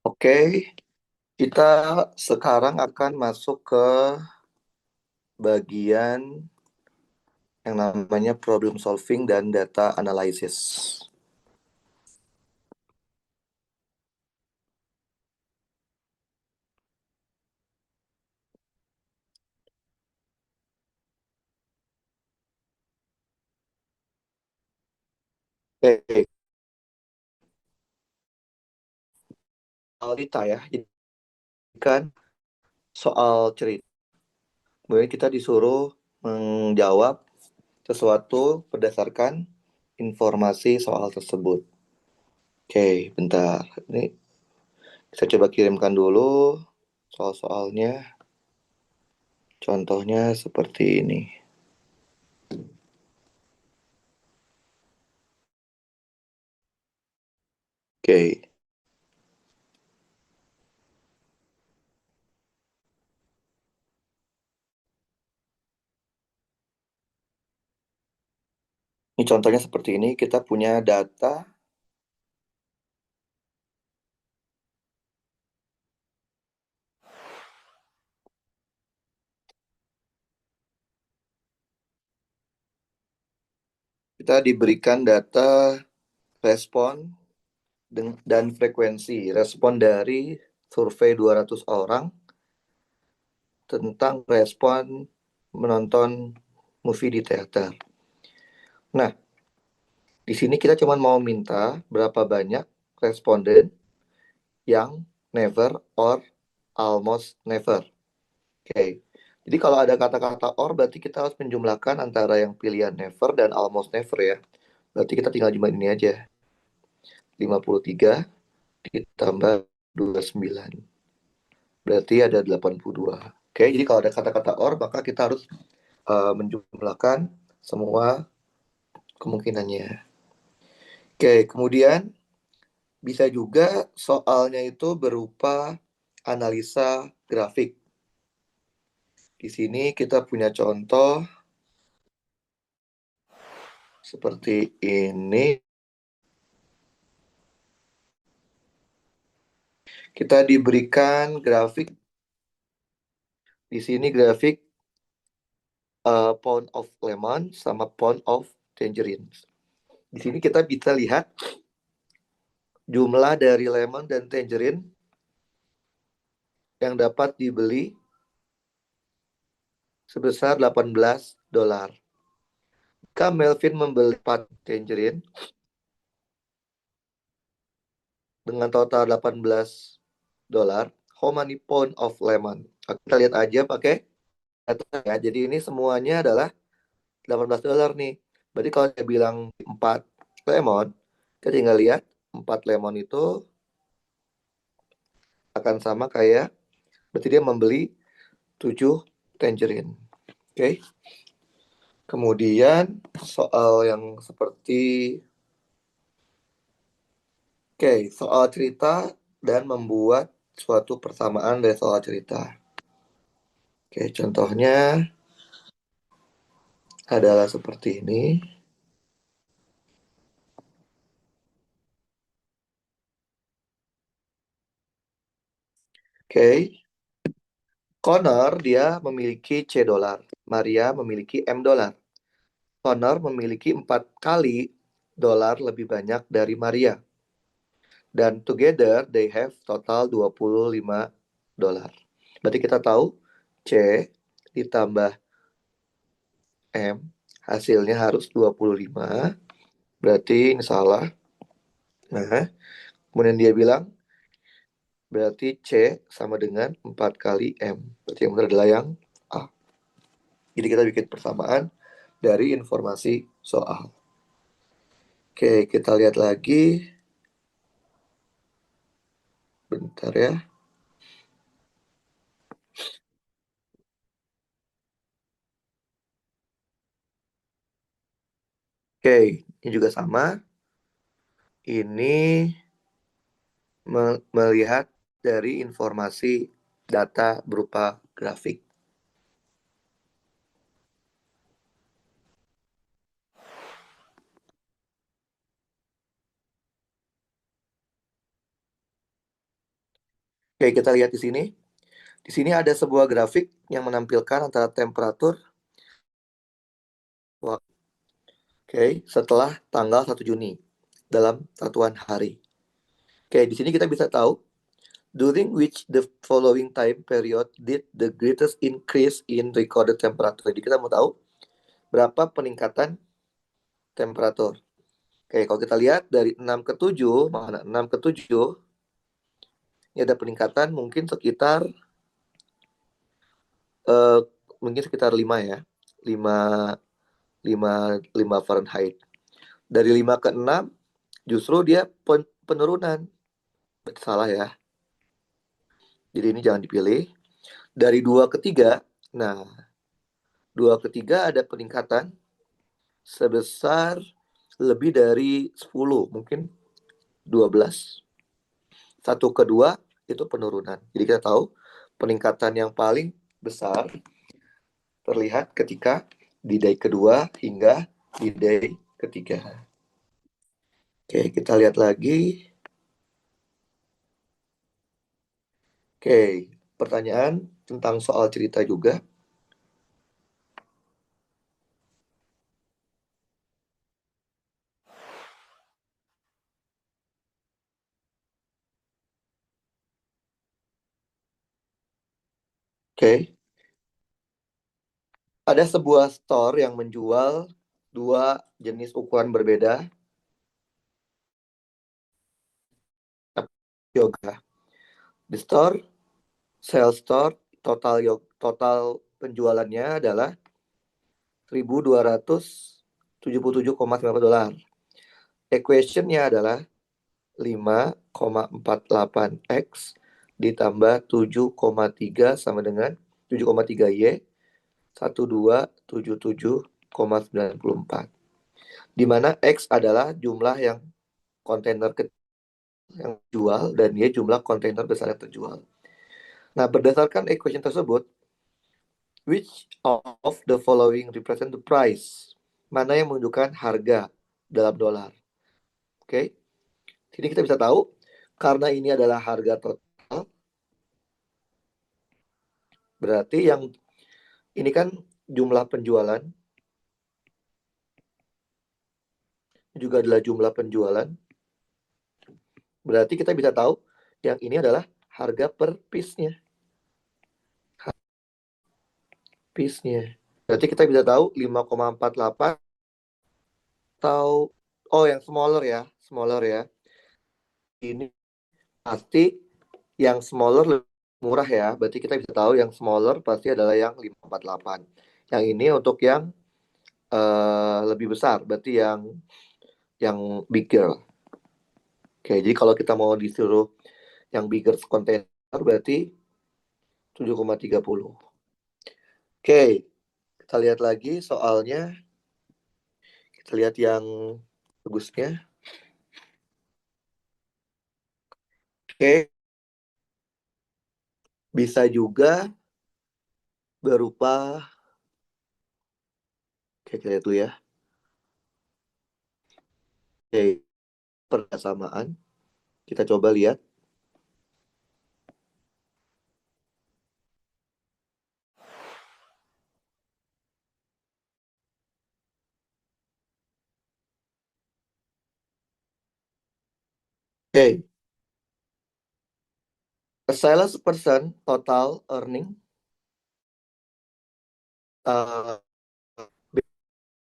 Oke, kita sekarang akan masuk ke bagian yang namanya problem solving dan data analysis. Oke, cerita ya. Jadi kan soal cerita. Kemudian kita disuruh menjawab sesuatu berdasarkan informasi soal tersebut. Oke, bentar. Ini saya coba kirimkan dulu soal-soalnya. Contohnya seperti ini. Oke, ini contohnya seperti ini. Kita punya data. Kita diberikan data respon dan frekuensi respon dari survei 200 orang tentang respon menonton movie di teater. Nah, di sini kita cuma mau minta berapa banyak responden yang never or almost never. Oke. Jadi kalau ada kata-kata or berarti kita harus menjumlahkan antara yang pilihan never dan almost never ya. Berarti kita tinggal jumlah ini aja. 53 ditambah 29. Berarti ada 82. Oke, jadi kalau ada kata-kata or, maka kita harus menjumlahkan semua kemungkinannya. Oke, kemudian bisa juga soalnya itu berupa analisa grafik. Di sini kita punya contoh seperti ini. Kita diberikan grafik. Di sini grafik pound of lemon sama pound of tangerine. Di sini kita bisa lihat jumlah dari lemon dan tangerine yang dapat dibeli sebesar $18. Jika Melvin membeli 4 tangerine dengan total $18, how many pound of lemon? Kita lihat aja pakai data ya. Jadi ini semuanya adalah $18 nih. Berarti kalau saya bilang 4 lemon, kita tinggal lihat 4 lemon itu akan sama kayak berarti dia membeli 7 tangerine. Oke. Kemudian soal yang seperti soal cerita dan membuat suatu persamaan dari soal cerita. Oke, contohnya adalah seperti ini. Oke, Connor dia memiliki $C, Maria memiliki $M. Connor memiliki 4 kali dolar lebih banyak dari Maria. Dan together they have total $25. Berarti kita tahu C ditambah M hasilnya harus 25. Berarti ini salah. Nah, kemudian dia bilang berarti C sama dengan 4 kali M. Berarti yang benar adalah yang A. Jadi kita bikin persamaan dari informasi soal. Oke, kita lihat lagi. Bentar ya. Oke, ini juga sama. Ini melihat dari informasi data berupa grafik. Oke, kita lihat di sini. Di sini ada sebuah grafik yang menampilkan antara temperatur setelah tanggal 1 Juni dalam satuan hari. Oke, di sini kita bisa tahu during which the following time period did the greatest increase in recorded temperature. Jadi kita mau tahu berapa peningkatan temperatur. Oke, kalau kita lihat dari 6 ke 7, mana 6 ke 7, ini ada peningkatan mungkin sekitar eh, mungkin sekitar 5 ya. 5 5 Fahrenheit. Dari 5 ke 6 justru dia penurunan. Salah ya. Jadi ini jangan dipilih. Dari 2 ke 3, nah 2 ke 3 ada peningkatan sebesar lebih dari 10, mungkin 12. 1 ke 2 itu penurunan. Jadi kita tahu peningkatan yang paling besar terlihat ketika di day kedua hingga di day ketiga. Oke, kita lihat lagi. Oke, pertanyaan tentang soal cerita juga. Oke, ada sebuah store yang menjual dua jenis ukuran berbeda yoga. The store, sales store, total penjualannya adalah 1.277,9 dolar. Equationnya adalah 5,48x ditambah 7,3 sama dengan 7,3y 1277,94. Di mana X adalah jumlah yang kontainer yang jual dan Y jumlah kontainer besar yang terjual. Nah, berdasarkan equation tersebut, which of the following represent the price? Mana yang menunjukkan harga dalam dolar? Oke. Sini kita bisa tahu karena ini adalah harga total, berarti yang ini kan jumlah penjualan juga adalah jumlah penjualan. Berarti kita bisa tahu yang ini adalah harga per piece-nya. Piece-nya. Berarti kita bisa tahu 5,48 atau yang smaller ya, smaller ya. Ini pasti yang smaller lebih murah ya. Berarti kita bisa tahu yang smaller pasti adalah yang 548. Yang ini untuk yang lebih besar, berarti yang bigger. Oke, jadi kalau kita mau disuruh yang bigger container berarti 7,30. Oke, kita lihat lagi soalnya. Kita lihat yang bagusnya. Oke, bisa juga berupa, oke kita lihat dulu ya. Oke, persamaan. Kita coba lihat. Oke, a salesperson total earning uh,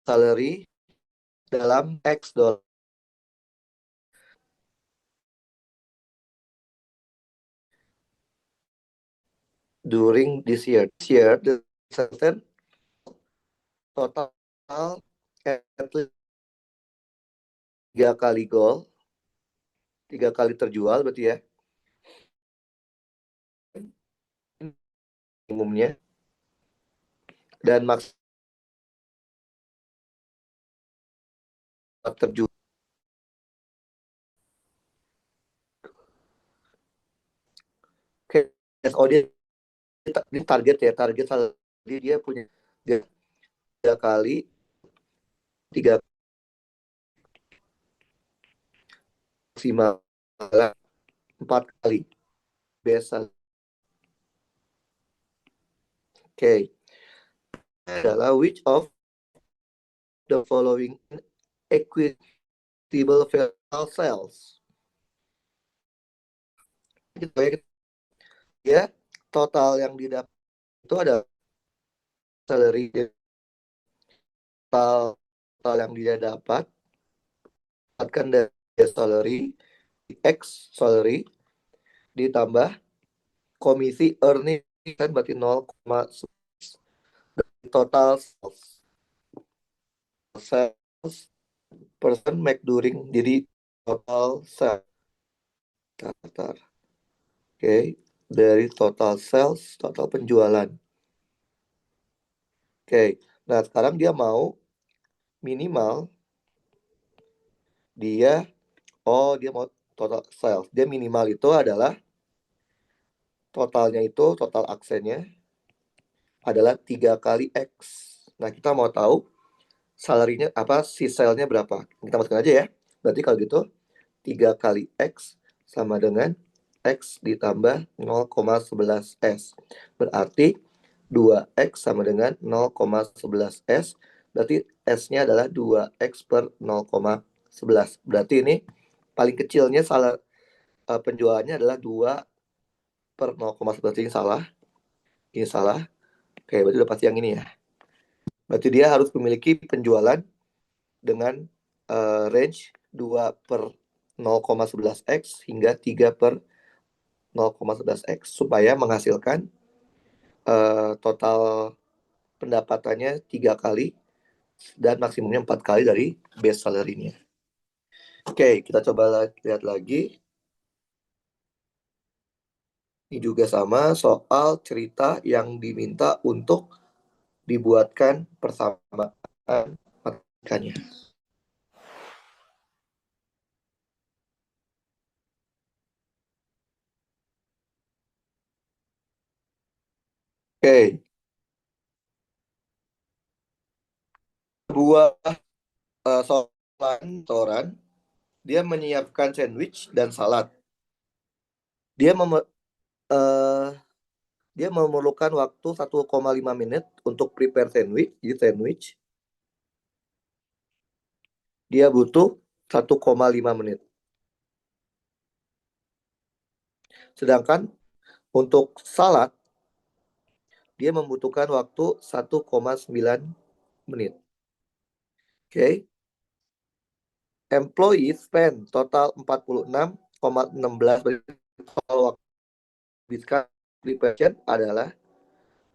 salary dalam X dollar during this year. This year, the salesperson total at least 3 kali goal, 3 kali terjual berarti ya. Umumnya. Dan maksimal terjual. Oke, oh dia target ya, target dia punya 3 kali 3 maksimal 4 kali base Oke, adalah which of the following equitable variable cells. Ya, total yang didapat itu ada salary, total yang dia dapatkan dari salary, X salary ditambah komisi earning kan berarti 0,1 total sales person make during, jadi total sales. Oke, dari total sales, total penjualan. Oke, nah sekarang dia mau minimal dia mau total sales. Dia minimal itu adalah totalnya itu, total aksennya adalah 3 kali X. Nah, kita mau tahu salary-nya apa, si sale-nya berapa. Kita masukkan aja ya. Berarti kalau gitu 3 kali X sama dengan X ditambah 0,11 S. Berarti 2X sama dengan 0,11 S. Berarti S-nya adalah 2X per 0,11. Berarti ini paling kecilnya penjualannya adalah 2 per 0,11. Ini salah. Ini salah. Oke, berarti udah pasti yang ini ya. Berarti dia harus memiliki penjualan dengan range 2 per 0,11X hingga 3 per 0,11X supaya menghasilkan total pendapatannya 3 kali dan maksimumnya 4 kali dari base salary-nya. Oke, kita coba lihat lagi. Ini juga sama soal cerita yang diminta untuk dibuatkan persamaan matematikanya. Oke, sebuah restoran, dia menyiapkan sandwich dan salad. Dia dia memerlukan waktu 1,5 menit untuk prepare sandwich. Jadi sandwich dia butuh 1,5 menit. Sedangkan untuk salad dia membutuhkan waktu 1,9 menit. Oke. Employee spend total 46,16 menit. Total waktu preparation adalah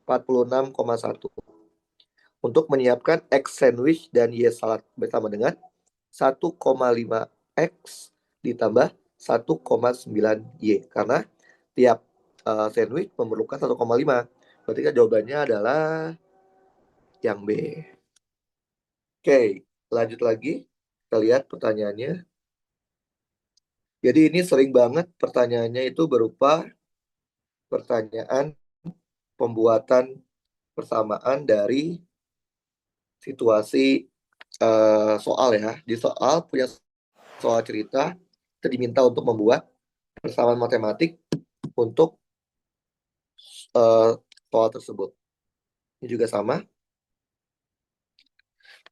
46,1. Untuk menyiapkan X sandwich dan Y salad bersama dengan 1,5 X ditambah 1,9 Y. Karena tiap sandwich memerlukan 1,5. Berarti kan jawabannya adalah yang B. Oke, lanjut lagi. Kita lihat pertanyaannya. Jadi ini sering banget pertanyaannya itu berupa pertanyaan pembuatan persamaan dari situasi soal ya. Di soal punya soal cerita, kita diminta untuk membuat persamaan matematik untuk soal tersebut. Ini juga sama.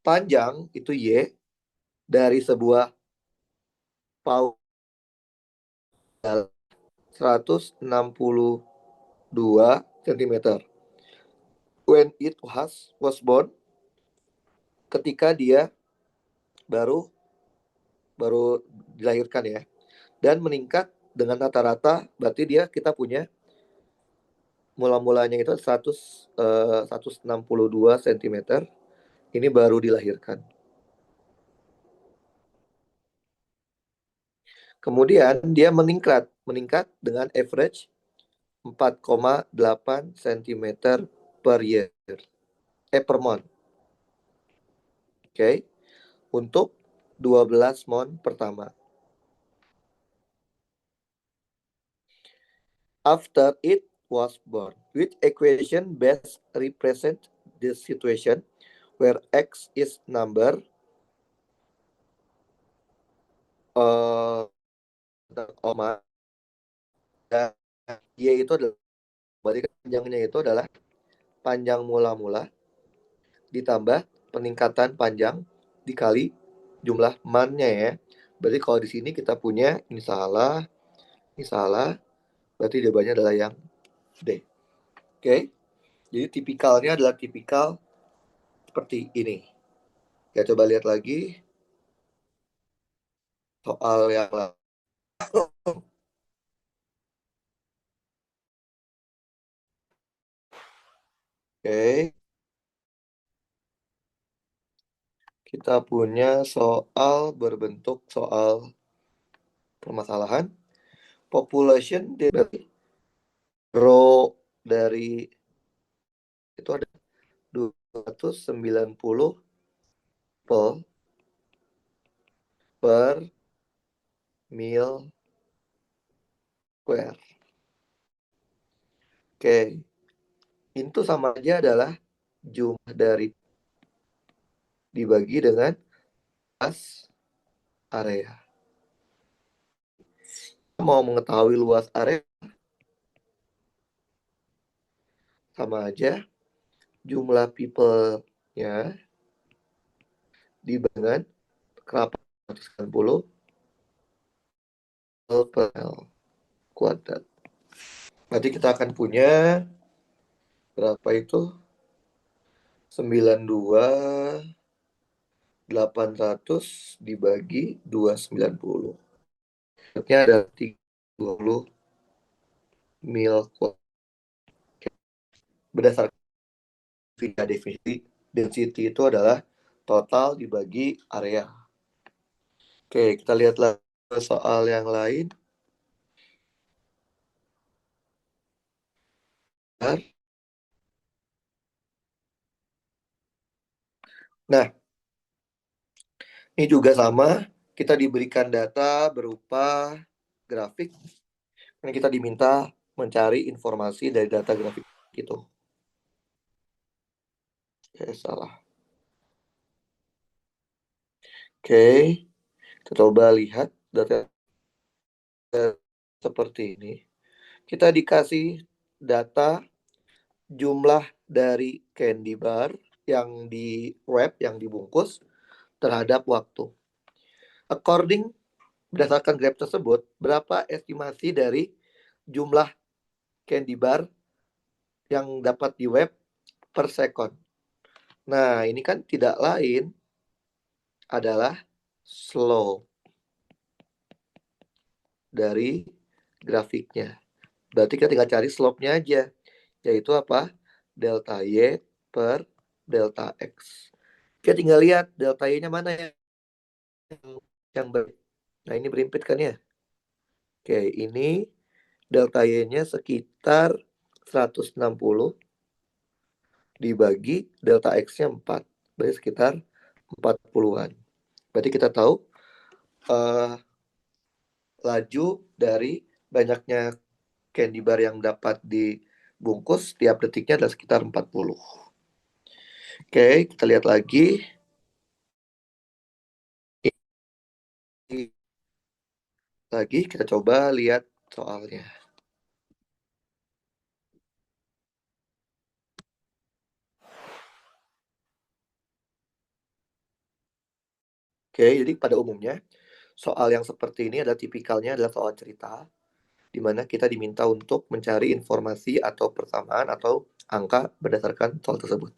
Panjang itu Y dari sebuah paut 162 cm. When it was born, ketika dia baru dilahirkan ya, dan meningkat dengan rata-rata, berarti kita punya mula-mulanya itu 162 cm. Ini baru dilahirkan. Kemudian dia meningkat dengan average 4,8 cm per year. Per month. Oke. Untuk 12 month pertama. After it was born, which equation best represent this situation where X is number dan Y itu adalah, berarti panjangnya itu adalah panjang mula-mula ditambah peningkatan panjang dikali jumlah man-nya ya. Berarti kalau di sini kita punya ini salah, berarti jawabannya adalah yang D. Oke. Jadi tipikalnya adalah tipikal seperti ini. Ya coba lihat lagi soal yang lain. Oke. Kita punya soal berbentuk soal permasalahan population dari row dari itu ada 290 people per mil square. Oke, itu sama aja adalah jumlah dari dibagi dengan luas area. Mau mengetahui luas area sama aja jumlah people-nya dibagi dengan kenapa 190 per kuadrat. Berarti kita akan punya berapa itu? 92.800 dibagi 290. Artinya ada 30 mil kuadrat. Berdasarkan definisi density itu adalah total dibagi area. Oke, kita lihat lagi soal yang lain. Nah, ini juga sama. Kita diberikan data berupa grafik. Ini kita diminta mencari informasi dari data grafik itu. Oke, salah. Oke, kita coba lihat data seperti ini. Kita dikasih data jumlah dari candy bar yang di wrap, yang dibungkus terhadap waktu. According berdasarkan graf tersebut, berapa estimasi dari jumlah candy bar yang dapat di web per second? Nah, ini kan tidak lain adalah slope dari grafiknya. Berarti kita tinggal cari slope-nya aja, yaitu apa? Delta Y per delta X. Kita tinggal lihat delta Y-nya mana yang baik. Nah, ini berimpit kan ya? Oke, ini delta Y-nya sekitar 160 dibagi delta X-nya 4. Berarti sekitar 40-an. Berarti kita tahu laju dari banyaknya candy bar yang dapat dibungkus setiap detiknya adalah sekitar 40. Oke, kita lihat lagi. Lagi kita coba lihat soalnya. Oke, jadi pada umumnya soal yang seperti ini adalah tipikalnya adalah soal cerita, di mana kita diminta untuk mencari informasi atau persamaan atau angka berdasarkan soal tersebut.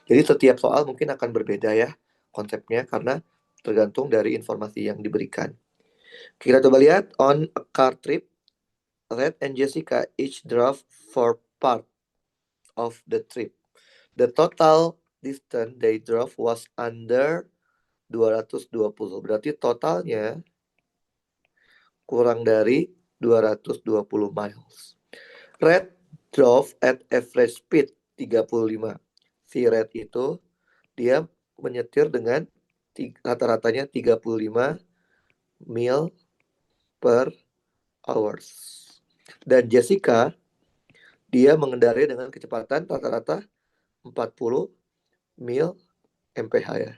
Jadi setiap soal mungkin akan berbeda ya konsepnya karena tergantung dari informasi yang diberikan. Kita coba lihat on a car trip, Red and Jessica each drove for part of the trip. The total distance they drove was under 220. Berarti totalnya kurang dari 220 miles. Red drove at average speed 35. Si Red itu dia menyetir dengan rata-ratanya 35 mil per hours. Dan Jessica dia mengendarai dengan kecepatan rata-rata 40 mil mph ya.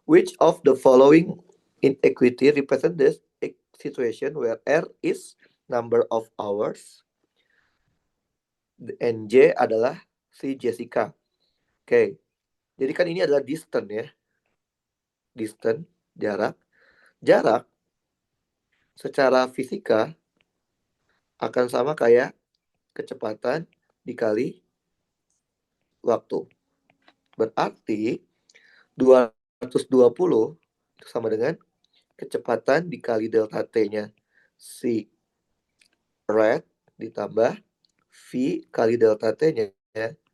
Which of the following inequity represent this situation where R is number of hours NJ adalah si Jessica. Oke. Jadi kan ini adalah distance ya. Distance, jarak. Jarak secara fisika akan sama kayak kecepatan dikali waktu. Berarti 220 itu sama dengan kecepatan dikali delta T-nya si Red ditambah V kali delta T-nya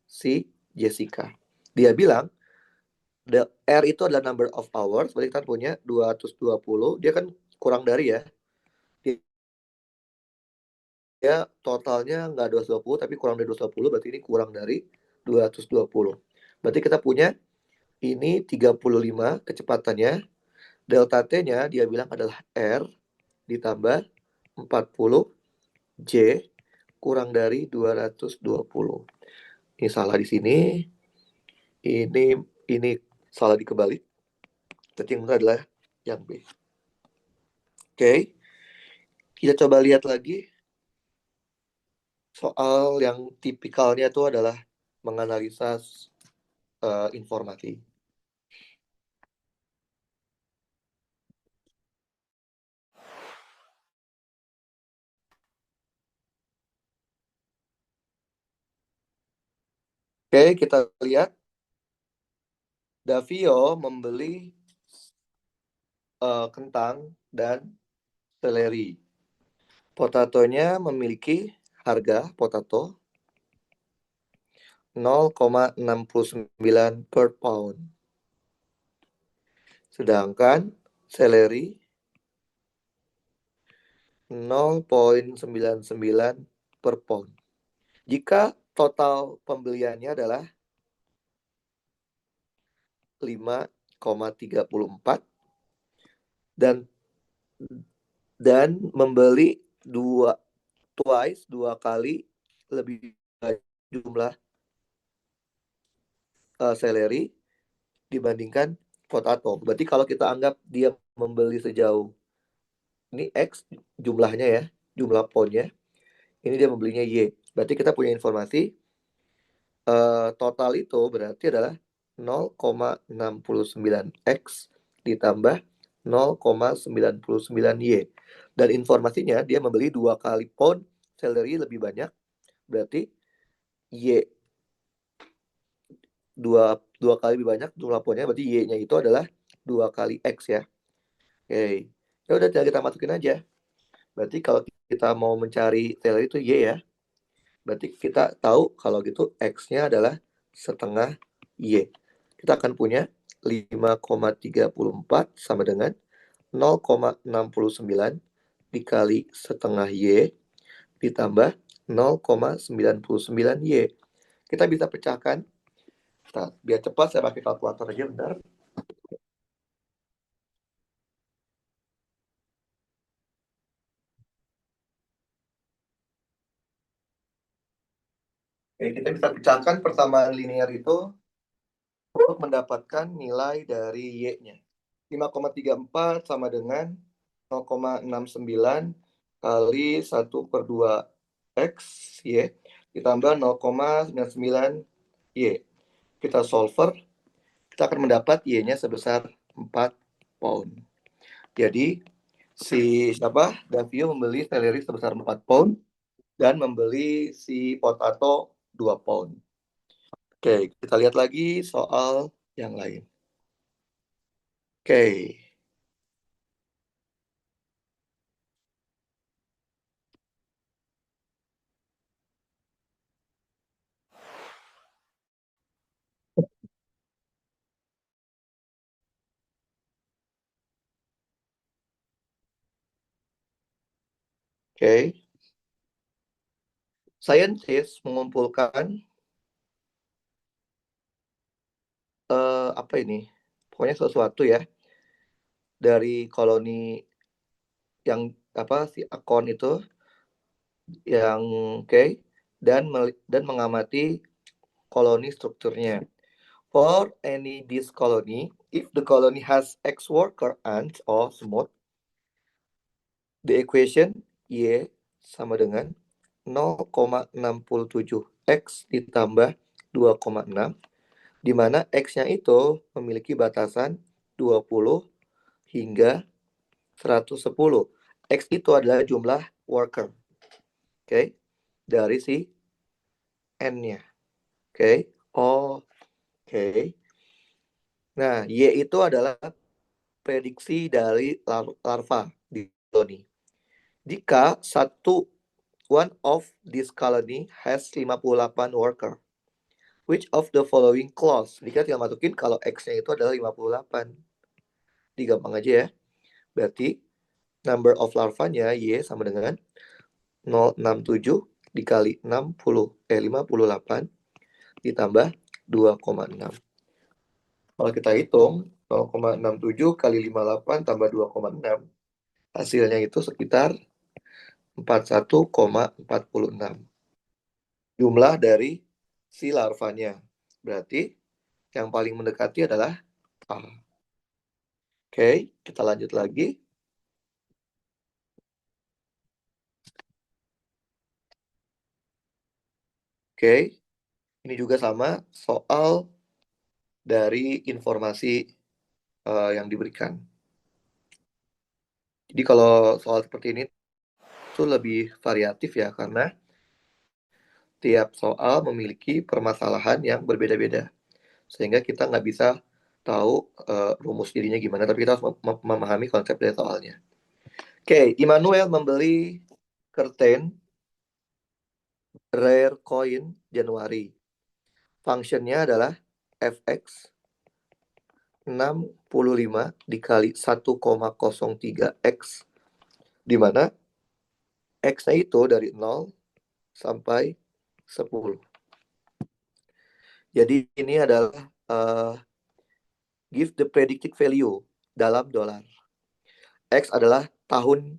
si Jessica. Dia bilang R itu adalah number of hours, berarti kita punya 220, dia kan kurang dari ya. Dia totalnya nggak 220, tapi kurang dari 220, berarti ini kurang dari 220. Berarti kita punya ini 35 kecepatannya, delta T-nya dia bilang adalah R ditambah 40 J kurang dari 220. Ini salah di sini. Ini salah dikebalik. Berarti yang benar adalah yang B. Oke. Kita coba lihat lagi. Soal yang tipikalnya itu adalah menganalisa informasi. Oke, kita lihat. Davio membeli kentang dan seleri. Potatonya memiliki harga potato 0,69 per pound. Sedangkan seleri 0,99 per pound. Jika total pembeliannya adalah 5,34 dan membeli dua kali lebih banyak jumlah seleri dibandingkan potato. Berarti kalau kita anggap dia membeli sejauh ini X jumlahnya ya, jumlah poundnya. Ini dia membelinya Y. Berarti kita punya informasi total itu berarti adalah 0,69X ditambah 0,99Y. Dan informasinya dia membeli 2 kali pound seleri lebih banyak. Berarti Y 2 kali lebih banyak jumlah poundnya, berarti Y-nya itu adalah 2 kali X ya. Oke. Ya udah tinggal kita masukin aja. Berarti kalau kita mau mencari seleri itu Y ya. Berarti kita tahu kalau gitu X-nya adalah setengah Y. Kita akan punya 5,34 sama dengan 0,69 dikali setengah Y ditambah 0,99Y. Kita bisa pecahkan. Nah, biar cepat saya pakai kalkulator aja bentar. Oke, kita bisa pecahkan persamaan linear itu untuk mendapatkan nilai dari Y-nya. 5,34 sama dengan 0,69 kali 1/2 X Y ditambah 0,99 Y. Kita solver, kita akan mendapat Y-nya sebesar 4 pound. Jadi si Davio membeli seleri sebesar 4 pound dan membeli si potato 2 pound. Oke, kita lihat lagi soal yang lain. Oke. Oke. Scientist mengumpulkan apa ini? Pokoknya sesuatu ya dari koloni yang si akon itu yang dan mengamati koloni strukturnya. For any this colony, if the colony has X worker ants or smooth, the equation Y sama dengan 0,67 X ditambah 2,6, di mana X-nya itu memiliki batasan 20 hingga 110. X itu adalah jumlah worker, oke, dari si N-nya, oke. Oke. Nah, Y itu adalah prediksi dari larva di koloni. Jika one of this colony has 58 worker, which of the following clause? Jadi kita tinggal masukin kalau X-nya itu adalah 58. Digampang aja ya. Berarti number of larvanya Y sama dengan 0,67 dikali 58 ditambah 2,6. Kalau kita hitung 0,67 kali 58 tambah 2,6, hasilnya itu sekitar 41,46 jumlah dari si larvanya. Berarti yang paling mendekati adalah A. Oke, kita lanjut lagi. Oke, ini juga sama soal dari informasi yang diberikan. Jadi kalau soal seperti ini itu lebih variatif ya, karena tiap soal memiliki permasalahan yang berbeda-beda. Sehingga kita nggak bisa tahu rumus dirinya gimana, tapi kita harus memahami konsep dari soalnya. Oke, Immanuel membeli curtain rare coin Januari. Fungsinya adalah fx 65 dikali 1,03x, di mana x-nya itu dari 0 sampai 10. Jadi ini adalah give the predicted value dalam dolar. X adalah tahun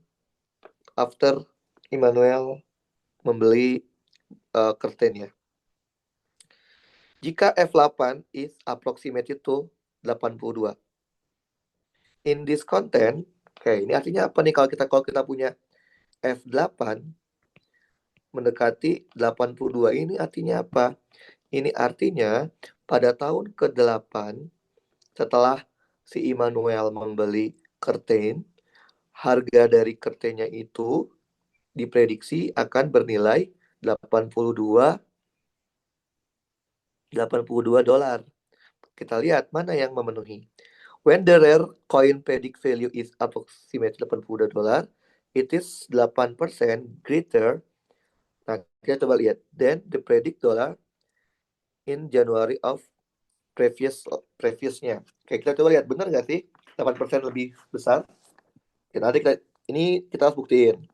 after Immanuel membeli curtain ya. Jika F8 is approximated to 82. In this content, oke, ini artinya apa nih kalau kita punya F8 mendekati 82, ini artinya apa? Ini artinya pada tahun ke-8 setelah si Immanuel membeli curtain, harga dari curtainnya itu diprediksi akan bernilai 82 dolar. Kita lihat mana yang memenuhi. When the rare coin predict value is approximately 82 dolar, it is 8% greater. Nah, kita coba lihat. Then the predict dollar in January of previousnya. Oke, kita coba lihat benar nggak sih 8% lebih besar? Oke, nanti ini kita harus buktiin.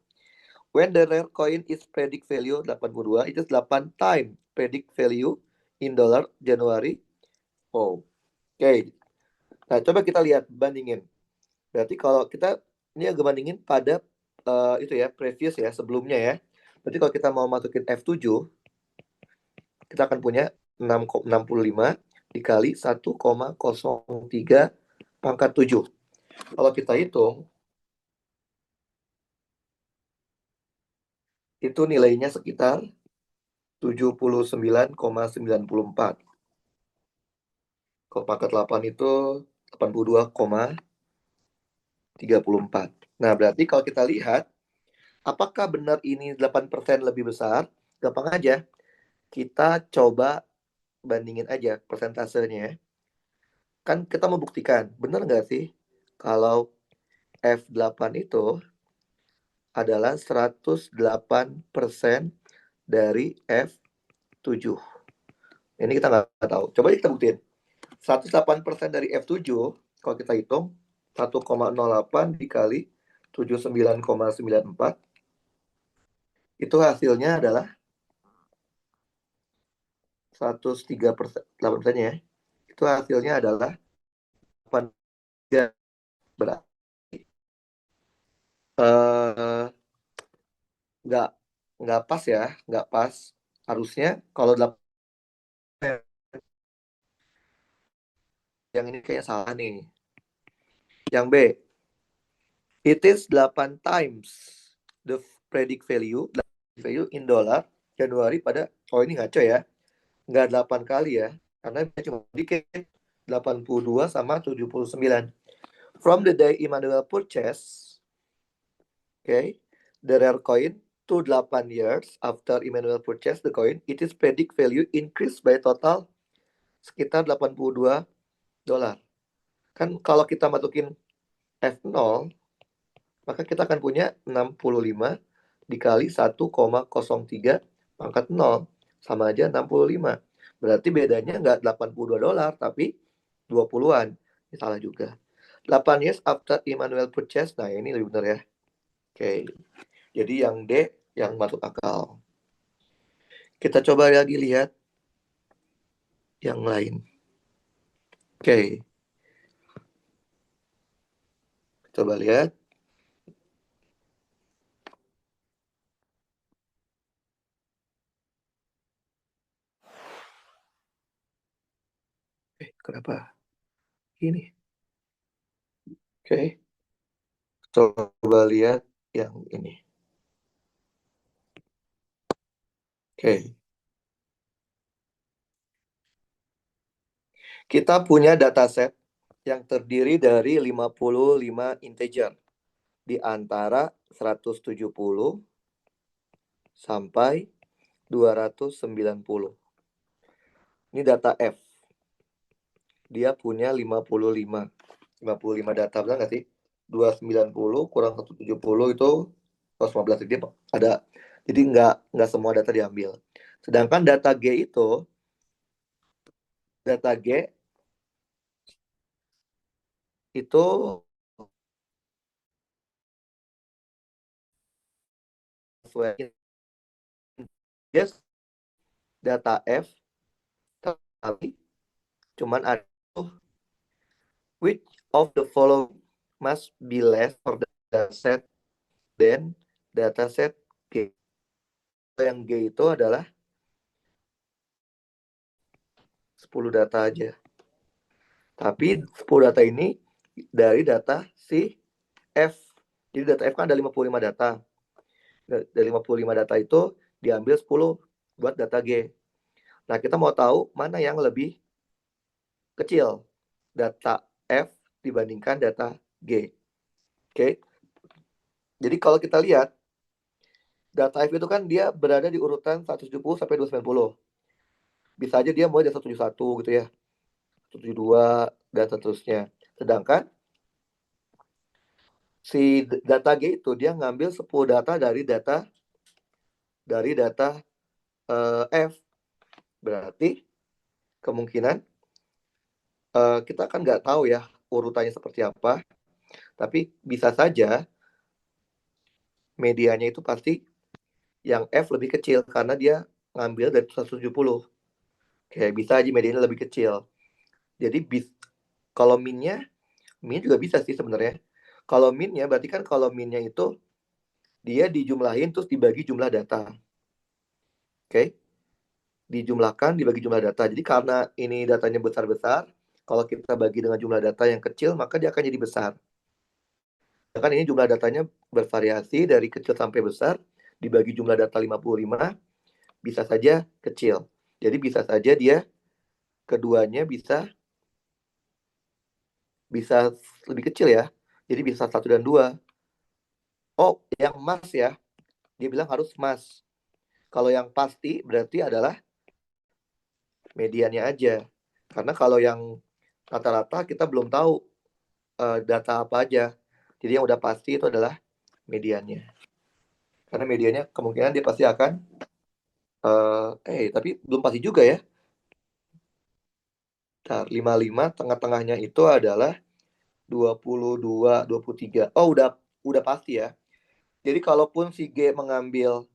When the rare coin is predict value 82, it is 8 time predict value in dollar Januari. Oh, oke. Nah, coba kita lihat bandingin. Berarti kalau kita ini agak bandingin pada itu ya, previous ya, sebelumnya ya. Berarti kalau kita mau masukin F7, kita akan punya 6,65 dikali 1,03 pangkat 7. Kalau kita hitung, itu nilainya sekitar 79,94. Kalau pangkat 8 itu 82,34. Nah, berarti kalau kita lihat, apakah benar ini 8% lebih besar? Gampang aja. Kita coba bandingin aja persentasenya. Kan kita mau buktikan, benar nggak sih kalau F8 itu adalah 108% dari F7. Ini kita nggak tahu. Coba kita buktiin. 108% dari F7, kalau kita hitung, 1,08 dikali 79,94, itu hasilnya adalah 103%, 8% ya. Itu hasilnya adalah 8,3. Berarti nggak pas ya, nggak pas. Harusnya kalau 8, yang ini kayaknya salah nih. Yang B, it is 8 times the predict value in dollar Januari pada, oh ini ngaco ya, nggak 8 kali ya, karena dia cuma dikit 82 sama 79. From the day Emmanuel purchase, okay, the rare coin to 8 years after Emmanuel purchase the coin, it is predict value increase by total sekitar $82. Kan kalau kita masukin F0, maka kita akan punya 65 dikali 1,03 pangkat 0 sama aja 65. Berarti bedanya nggak $82, tapi 20-an. Ini salah juga. 8 years after Emmanuel purchase. Nah, ini lebih benar ya. Oke. Jadi yang D yang masuk akal. Kita coba lagi lihat yang lain. Oke. Coba lihat. Kenapa? Ini. Oke. Coba lihat yang ini. Oke. Kita punya dataset yang terdiri dari 55 integer di antara 170 sampai 290. Ini data F. Dia punya 55 data, benar nggak sih? 290 kurang 170 itu 115. Jadi ada, jadi nggak semua data diambil. Sedangkan data G itu, data G itu yes, data F tapi cuman ada which of the following must be less for the dataset than dataset G. Yang G itu adalah 10 data aja. Tapi 10 data ini dari data si F. Jadi data F kan ada 55 data. Dari 55 data itu diambil 10 buat data G. Nah, kita mau tahu mana yang lebih kecil, data F dibandingkan data G. Oke. Jadi kalau kita lihat, data F itu kan dia berada di urutan 170 sampai 290. Bisa aja dia mulai dari 171 gitu ya. 172 dan seterusnya. Sedangkan si data G itu dia ngambil 10 data dari data F. Berarti kemungkinan kita kan nggak tahu ya urutannya seperti apa, tapi bisa saja medianya itu pasti yang F lebih kecil karena dia ngambil dari 170. Kayak bisa aja medianya lebih kecil. Jadi kalau min juga bisa sih sebenarnya. Kalau minnya berarti kan kalau minnya itu dia dijumlahin terus dibagi jumlah data. Oke. Dijumlahkan dibagi jumlah data. Jadi karena ini datanya besar-besar, kalau kita bagi dengan jumlah data yang kecil, maka dia akan jadi besar. Sedangkan ini jumlah datanya bervariasi dari kecil sampai besar, dibagi jumlah data 55, bisa saja kecil. Jadi bisa saja dia keduanya bisa lebih kecil ya. Jadi bisa 1 dan 2. Oh, yang mas ya. Dia bilang harus mas. Kalau yang pasti berarti adalah mediannya aja. Karena kalau yang rata-rata kita belum tahu data apa aja. Jadi yang udah pasti itu adalah mediannya. Karena mediannya kemungkinan dia pasti akan tapi belum pasti juga ya. 55 tengah-tengahnya itu adalah 22, 23. Oh, udah pasti ya. Jadi kalaupun si G mengambil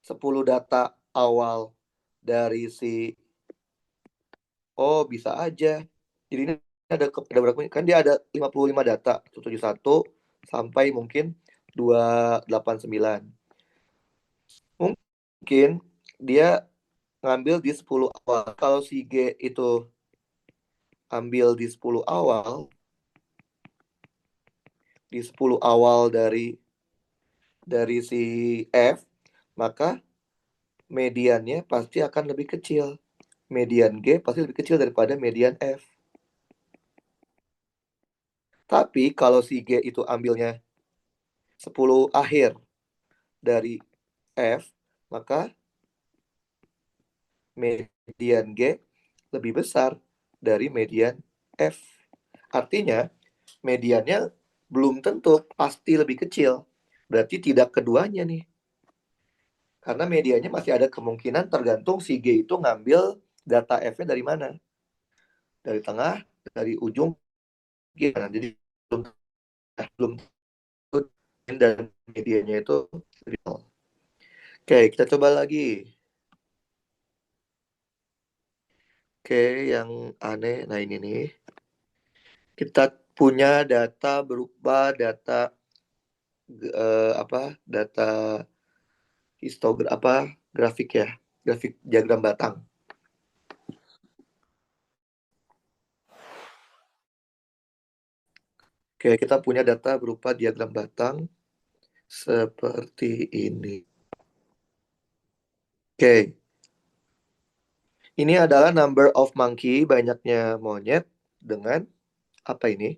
10 data awal dari si bisa aja. Jadi ini ada berapa? Kan dia ada 55 data, 171 sampai mungkin 289. Mungkin dia ngambil di 10 awal. Kalau si G itu ambil di 10 awal, di 10 awal dari si F, maka mediannya pasti akan lebih kecil. Median G pasti lebih kecil daripada median F. Tapi kalau si G itu ambilnya 10 akhir dari F, maka median G lebih besar dari median F. Artinya, mediannya belum tentu pasti lebih kecil. Berarti tidak keduanya nih. Karena mediannya masih ada kemungkinan tergantung si G itu ngambil data F-nya dari mana. Dari tengah, dari ujung, gimana. Jadi belum dan medianya itu real. Oke, kita coba lagi. Oke, yang aneh. Nah, ini nih. Kita punya data berupa data data grafik ya, grafik diagram batang. Oke, kita punya data berupa diagram batang seperti ini. Oke, ini adalah number of monkey, banyaknya monyet dengan apa ini?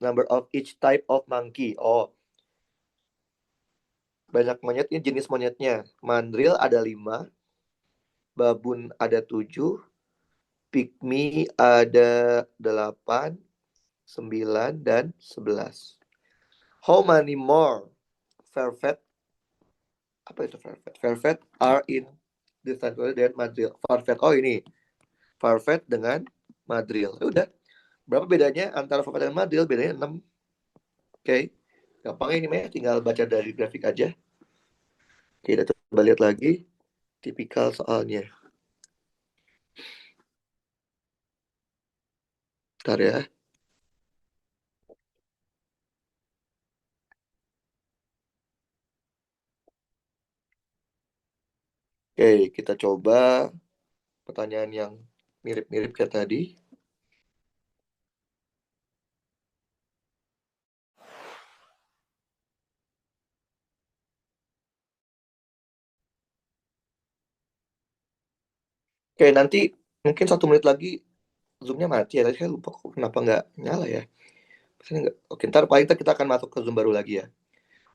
Number of each type of monkey. Oh, banyak monyet ini jenis monyetnya. Mandrill ada 5, babun ada 7, pygmy ada 8, 9, dan 11. How many more vervet? Apa itu vervet? Vervet are in this sanctuary than Madril. Vervet, oh ini. Vervet dengan Madril. Udah. Berapa bedanya antara vervet dan Madril? Bedanya 6. Oke. Gampang ini mah, tinggal baca dari grafik aja. Oke, kita coba lihat lagi tipikal soalnya. Bentar ya. Oke, kita coba pertanyaan yang mirip-mirip kayak tadi. Oke, nanti mungkin 1 menit lagi Zoom-nya mati ya. Tadi saya lupa kok kenapa nggak nyala ya. Oke, ntar paling kita akan masuk ke Zoom baru lagi ya.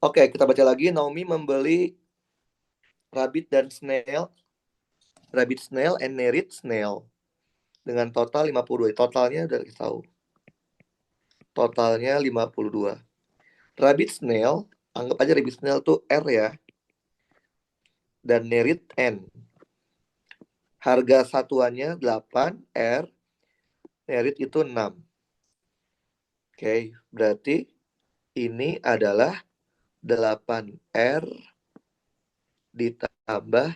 Oke, kita baca lagi. Naomi membeli rabbit dan snail, rabbit snail and nerit snail dengan total 52. Totalnya udah kita tahu. Totalnya 52. Rabbit snail, anggap aja rabbit snail tuh R ya. Dan nerit N. Harga satuannya 8, R, nerit itu 6. Oke, berarti ini adalah 8R ditambah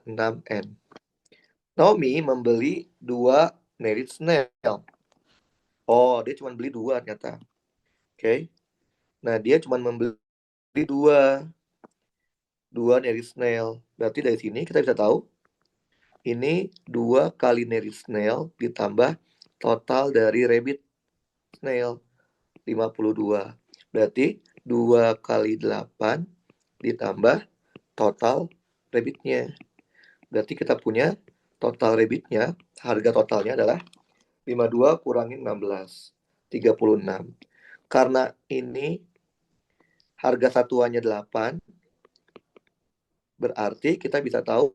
6N. Naomi membeli 2 merit snail. Oh, dia cuma beli 2 ternyata. Oke. Nah, dia cuma membeli 2 merit snail. Berarti dari sini kita bisa tahu ini 2 kali merit snail ditambah total dari rabbit snail 52. Berarti 2 kali 8 ditambah total rabbitnya. Berarti kita punya total rabbitnya, harga totalnya adalah 52 kurangin 16, 36. Karena ini harga satuannya 8, berarti kita bisa tahu